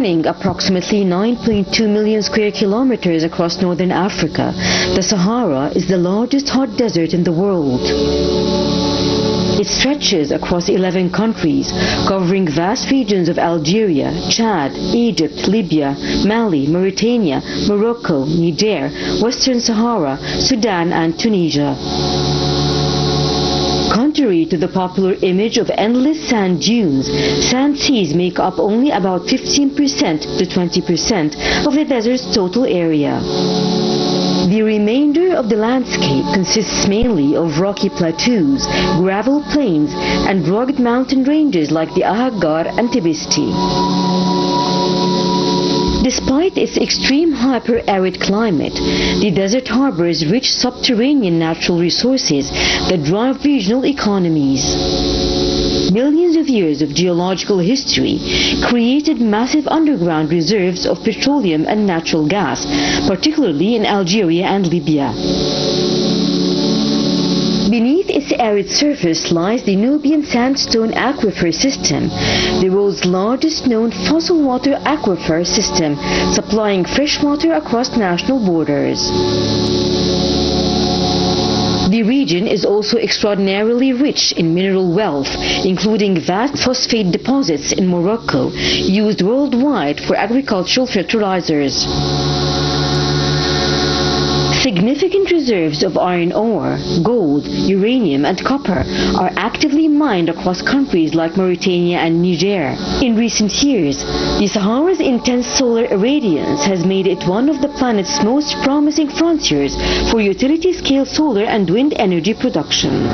Approximately 9.2 million square kilometers across northern Africa, the Sahara is the largest hot desert in the world. It stretches across 11 countries, covering vast regions of Algeria, Chad, Egypt, Libya, Mali, Mauritania, Morocco, Niger, Western Sahara, Sudan and Tunisia. Contrary to the popular image of endless sand dunes, sand seas make up only about 15% to 20% of the desert's total area. The remainder of the landscape consists mainly of rocky plateaus, gravel plains, and rugged mountain ranges like the Ahaggar and Tibesti. Despite its extreme hyper-arid climate, the desert harbors rich subterranean natural resources that drive regional economies. Millions of years of geological history created massive underground reserves of petroleum and natural gas, particularly in Algeria and Libya. Beneath its arid surface lies the Nubian sandstone aquifer system, the world's largest known fossil water aquifer system, supplying fresh water across national borders. The region is also extraordinarily rich in mineral wealth, including vast phosphate deposits in Morocco, used worldwide for agricultural fertilizers. Significant reserves of iron ore, gold, uranium and copper are actively mined across countries like Mauritania and Niger. In recent years, the Sahara's intense solar irradiance has made it one of the planet's most promising frontiers for utility-scale solar and wind energy production.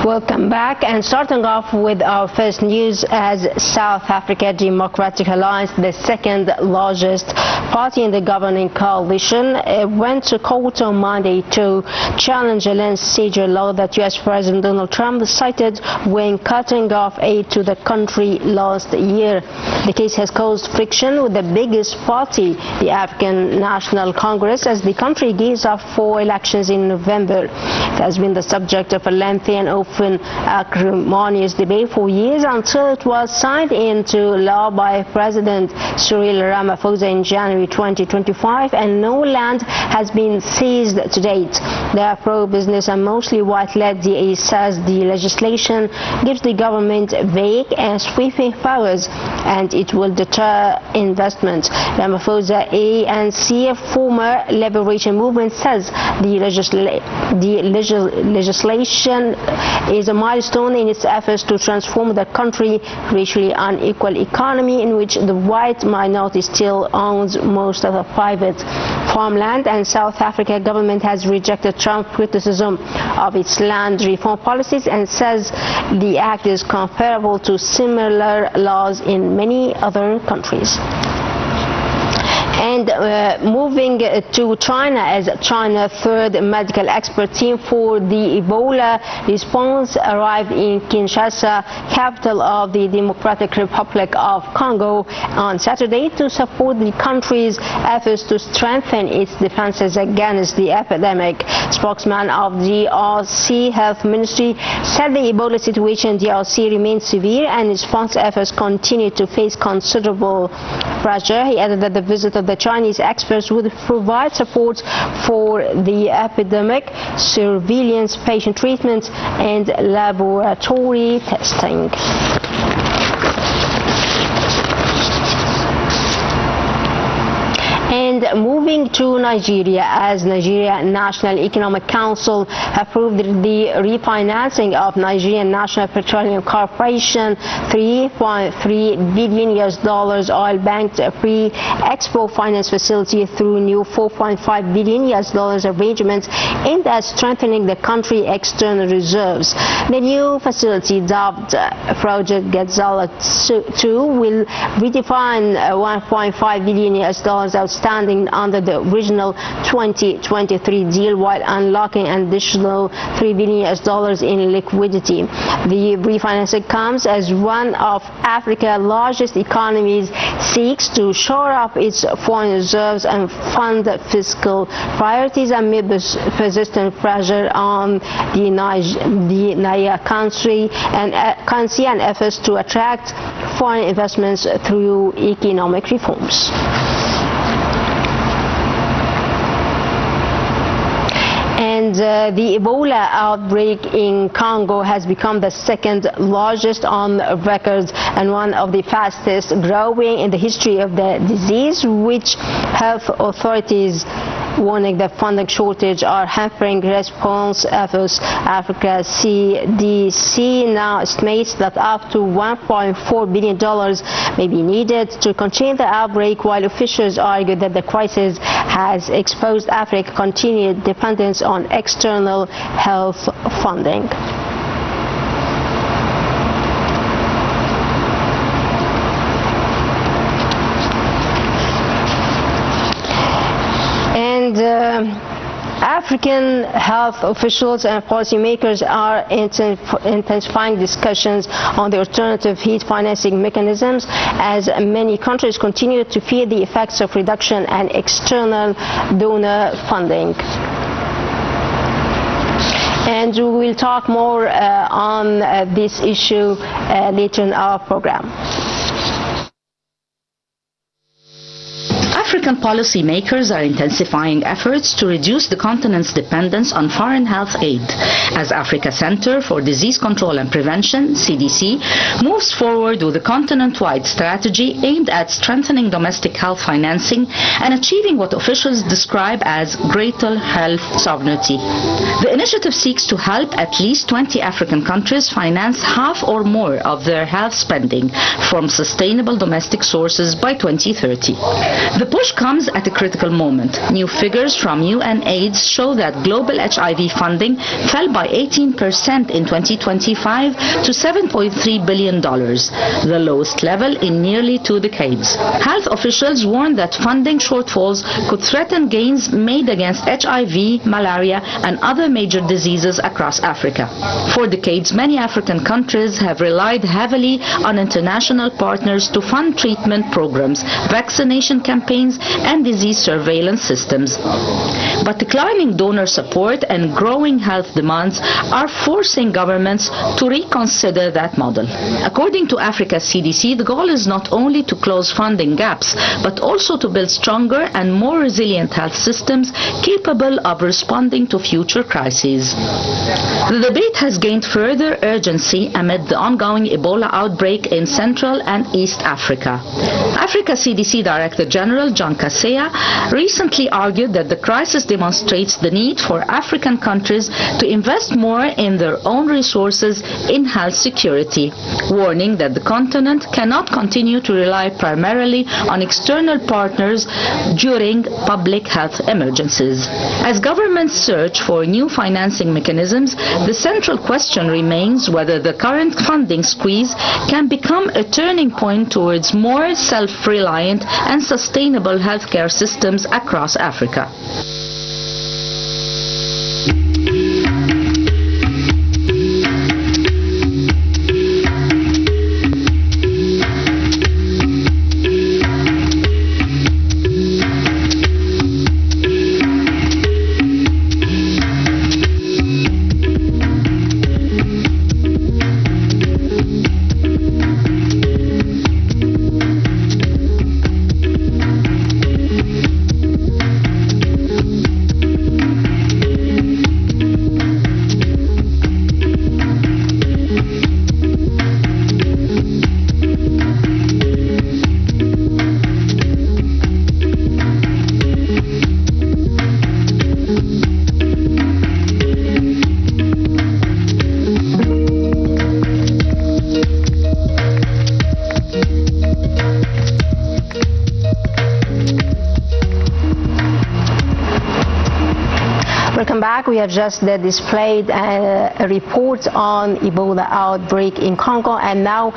Welcome back, and starting off with our first news, as South Africa Democratic Alliance, the second largest party in the governing coalition, went to court on Monday to challenge a land-seizure law that U.S. President Donald Trump cited when cutting off aid to the country last year. The case has caused friction with the biggest party, the African National Congress, as the country gears up for elections in November. It has been the subject of a lengthy and often acrimonious debate for years until it was signed into law by President Cyril Ramaphosa in January 2025, and no land has been seized to date. The pro-business and mostly white-led DA says the legislation gives the government vague and sweeping powers and it will deter investment. Ramaphosa ANC, former liberation movement, says the legislation is a milestone in its efforts to transform the country's racially unequal economy, in which the white minority still owns most of the private farmland. And South Africa government has rejected Trump's criticism of its land reform policies and says the act is comparable to similar laws in many other countries. And moving to China, as China's third medical expert team for the Ebola response arrived in Kinshasa, capital of the Democratic Republic of Congo, on Saturday to support the country's efforts to strengthen its defenses against the epidemic. Spokesman of DRC Health Ministry said the Ebola situation in DRC remains severe and response efforts continue to face considerable pressure. He added that the visit of the Chinese experts would provide support for the epidemic, surveillance, patient treatment, and laboratory testing. And moving to Nigeria, as Nigeria National Economic Council approved the refinancing of Nigerian National Petroleum Corporation $3.3 billion oil-banked pre-export finance facility through new $4.5 billion arrangements aimed at strengthening the country's external reserves. The new facility, dubbed Project Gazala 2, will redefine $1.5 billion outstanding funding under the original 2023 deal while unlocking an additional $3 billion in liquidity. The refinancing comes as one of Africa's largest economies seeks to shore up its foreign reserves and fund fiscal priorities amid persistent pressure on the Niger country and efforts to attract foreign investments through economic reforms. And the Ebola outbreak in Congo has become the second largest on record and one of the fastest growing in the history of the disease, which health authorities warning that funding shortage are hampering response efforts. Africa CDC now estimates that up to $1.4 billion may be needed to contain the outbreak, while officials argue that the crisis has exposed Africa's continued dependence on external health funding. African health officials and policymakers are intensifying discussions on the alternative heat financing mechanisms as many countries continue to fear the effects of reduction and external donor funding. And we will talk more on this issue later in our program. African policymakers are intensifying efforts to reduce the continent's dependence on foreign health aid as Africa Center for Disease Control and Prevention, CDC, moves forward with a continent-wide strategy aimed at strengthening domestic health financing and achieving what officials describe as greater health sovereignty. The initiative seeks to help at least 20 African countries finance half or more of their health spending from sustainable domestic sources by 2030. The push comes at a critical moment. New figures from UNAIDS show that global HIV funding fell by 18% in 2025 to $7.3 billion, the lowest level in nearly 2 decades. Health officials warn that funding shortfalls could threaten gains made against HIV, malaria, and other major diseases across Africa. For decades, many African countries have relied heavily on international partners to fund treatment programs, vaccination campaigns, and disease surveillance systems. But declining donor support and growing health demands are forcing governments to reconsider that model. According to Africa's CDC, the goal is not only to close funding gaps, but also to build stronger and more resilient health systems capable of responding to future crises. The debate has gained further urgency amid the ongoing Ebola outbreak in Central and East Africa. Africa CDC Director General John Kaseya recently argued that the crisis demonstrates the need for African countries to invest more in their own resources in health security, warning that the continent cannot continue to rely primarily on external partners during public health emergencies. As governments search for new financing mechanisms, the central question remains whether the current funding squeeze can become a turning point towards more self-reliant and sustainable healthcare systems across Africa. we have just displayed a report on Ebola outbreak in Congo, and now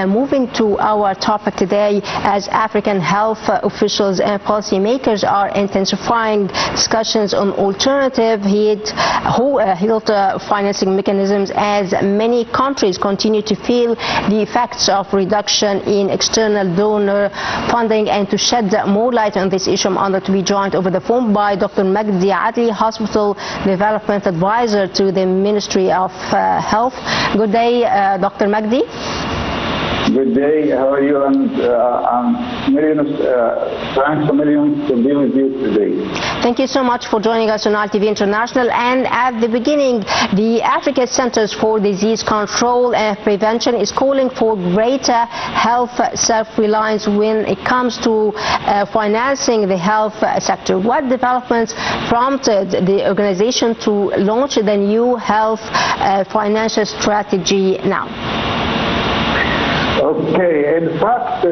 moving to our topic today, as African health officials and policymakers are intensifying discussions on alternative health financing mechanisms, as many countries continue to feel the effects of reduction in external donor funding. And to shed more light on this issue, I'm honored to be joined over the phone by Dr. Magdy, Adly, Hospital Development Advisor to the Ministry of Health. Good day, Dr. Magdy. Good day. How are you? And thanks a million to be with you today. Thank you so much for joining us on RTV International. And at the beginning, the Africa Centers for Disease Control and Prevention is calling for greater health self-reliance when it comes to financing the health sector. What developments prompted the organization to launch the new health financial strategy now? Okay, in fact,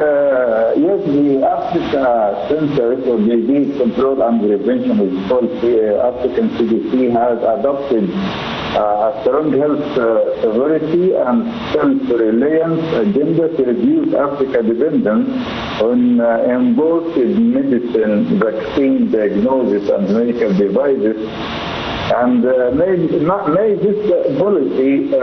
yes, the Africa Center for Disease Control and Prevention, is called African CDC, has adopted a strong health sovereignty and self-reliance agenda to reduce Africa's dependence on imported medicine, vaccine, diagnosis, and medical devices. And may this policy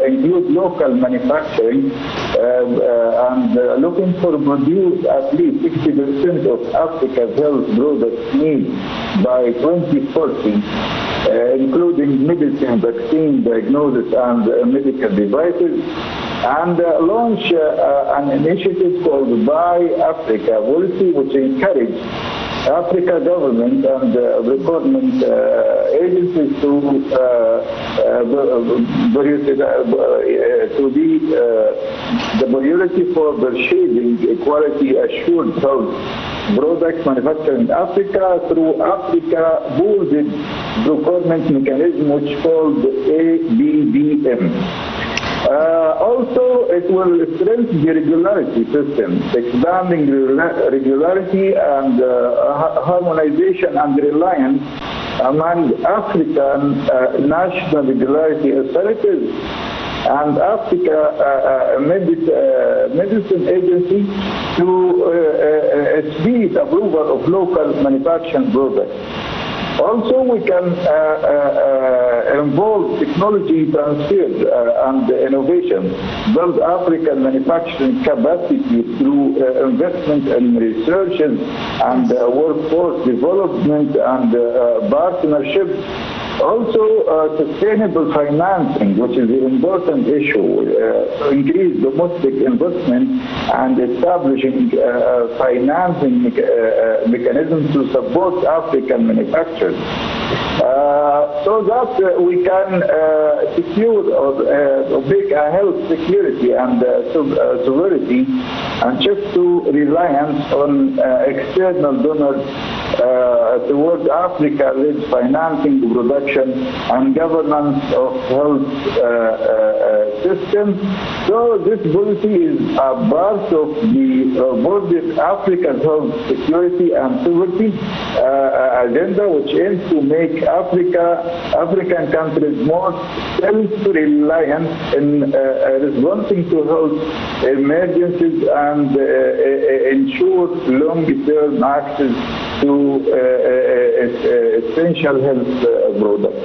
include local manufacturing and looking for produce at least 60% of Africa's health products needs by 2040, including medicine, vaccine, diagnosis, and medical devices, and launch an initiative called Buy Africa policy, which encourages Africa government and recruitment agencies to be the priority for purchasing quality assured health products manufactured in Africa through Africa boosted procurement mechanism, which is called ABBM. Also, it will strengthen the regularity system, expanding regularity and harmonization and reliance among African national regularity authorities and Africa Medicine Agency to speed approval of local manufacturing products. Also, we can involve technology transfer and innovation, build African manufacturing capacity through investment in research and workforce development and partnerships. Also, sustainable financing, which is an important issue, to increase domestic investment and establishing financing mechanisms to support African manufacturers. So that we can secure or make a health security and sovereignty and shift to reliance on external donors towards Africa-led financing, production, and governance of health system. So this policy is a part of the broader African health security and sovereignty agenda, which aims to make African countries more self-reliant in responding to health emergencies and ensure long-term access to essential health products.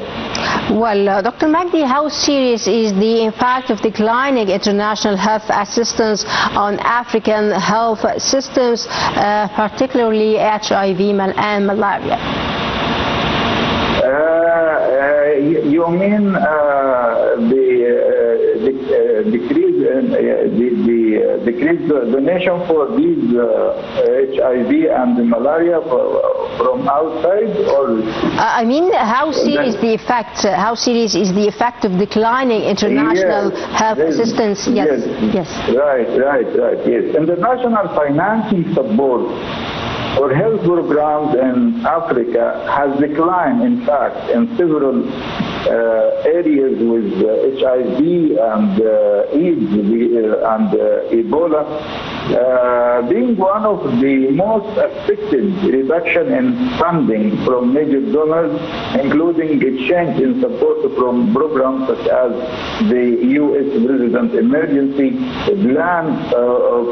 Well, Dr. Magdy, how serious is the impact of declining international health assistance on African health systems, particularly HIV and malaria? You mean the decreased donation for these HIV and malaria from outside, or? I mean, how serious the effect? How serious is the effect of declining international health assistance? Yes. Right. Yes, international financing support for health programs in Africa has declined, in fact, in several areas with HIV and AIDS and Ebola being one of the most affected reduction in funding from major donors, including a change in support from programs such as the U.S. President Emergency Plan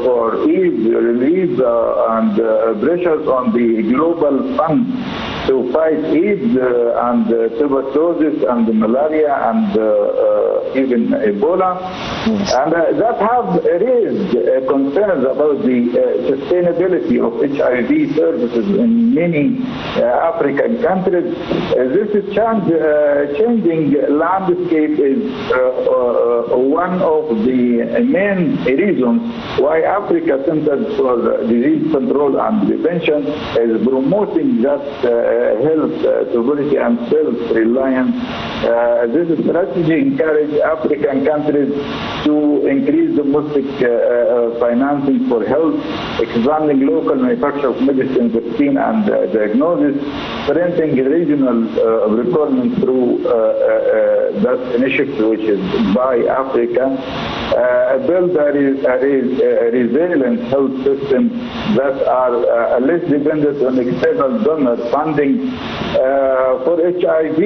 for AIDS relief and pressures on the global fund to fight AIDS and tuberculosis and malaria and even Ebola. Yes. And that have raised concerns about the sustainability of HIV services in many African countries. This is changing landscape is one of the main reasons why Africa Center for Disease Control and Prevention is promoting that health sovereignty and self-reliance. This strategy encourages African countries to increase domestic financing for health, expanding local manufacture of medicine, vaccine, and diagnosis, strengthening regional requirements through that initiative, which is Buy Africa, build a resilient health system that are less dependent on external donor funding. For HIV,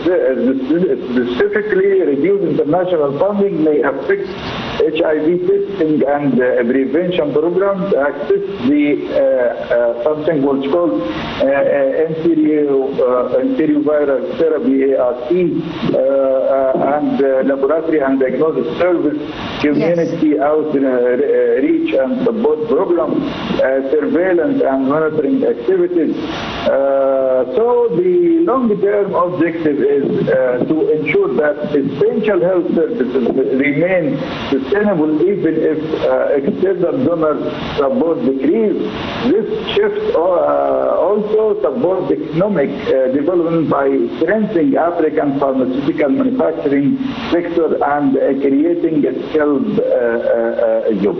specifically, reduced international funding may affect HIV testing and prevention programs, access the something what's called antiretroviral therapy (ART) and laboratory and diagnosis service, community outreach and support programs, surveillance and monitoring activities. So the long-term objective is to ensure that essential health services remain sustainable even if external donor support decrease. This shift also supports economic development by strengthening African pharmaceutical manufacturing sector and creating a skilled job.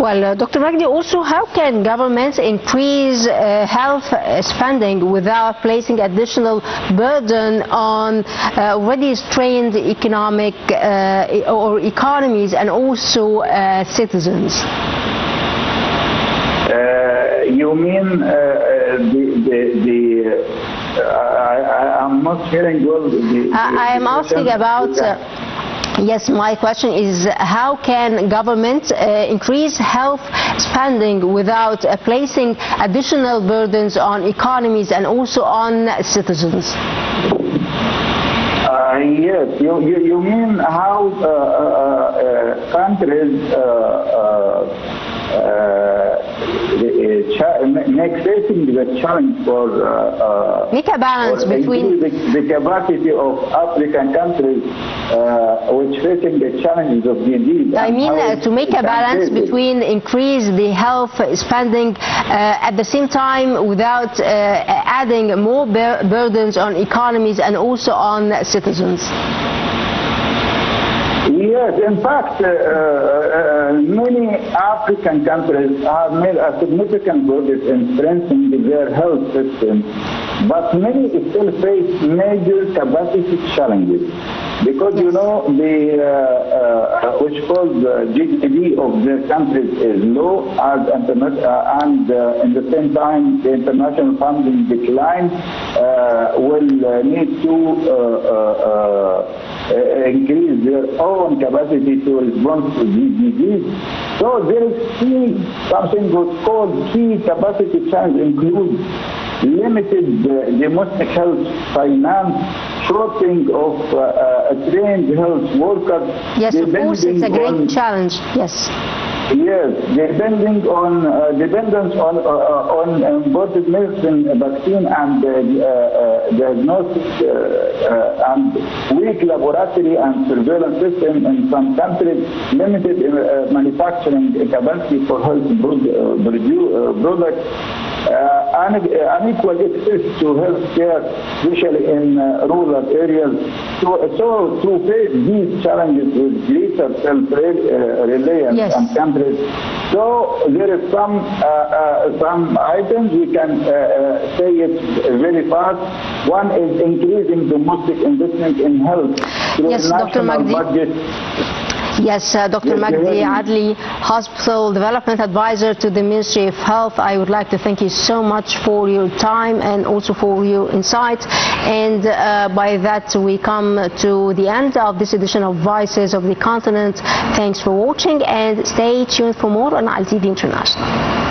Well, Dr. Magdy, also how can governments increase health spending without placing additional burden on already strained economic or economies and also citizens? You mean I'm not hearing well. I am asking about. Yes, my question is how can government increase health spending without placing additional burdens on economies and also on citizens? Yes, you mean how countries facing the challenge for make a balance between the capacity of African countries which facing the challenges of disease. I mean to make a balance between increase the health spending at the same time without adding more burdens on economies and also on citizens. Yes, in fact, many African countries have made a significant progress in strengthening their health system, but many still face major capacity challenges. Because you know the which called GDP of their countries is low, and in the same time the international funding decline will need to increase their own capacity to respond to these diseases. So there is something what's called key capacity challenge include limited domestic health finance, shorting of trained health workers. Yes, of course, it's a great challenge. Yes. Yes, dependence on imported medicine, vaccine, and diagnostics, and weak laboratory and surveillance system in some countries, limited manufacturing capacity for health products. unequal access to health care, especially in rural areas. So to face these challenges with greater self-reliance Yes. and countries. So there is some items we can say it very fast. One is increasing domestic investment in health through Yes, Dr. national Magdy. budget. Yes, Dr. Yes, Magdy yes. Adly, Hospital Development Advisor to the Ministry of Health. I would like to thank you so much for your time and also for your insights. And by that we come to the end of this edition of Voices of the Continent. Thanks for watching and stay tuned for more on Adly TV International.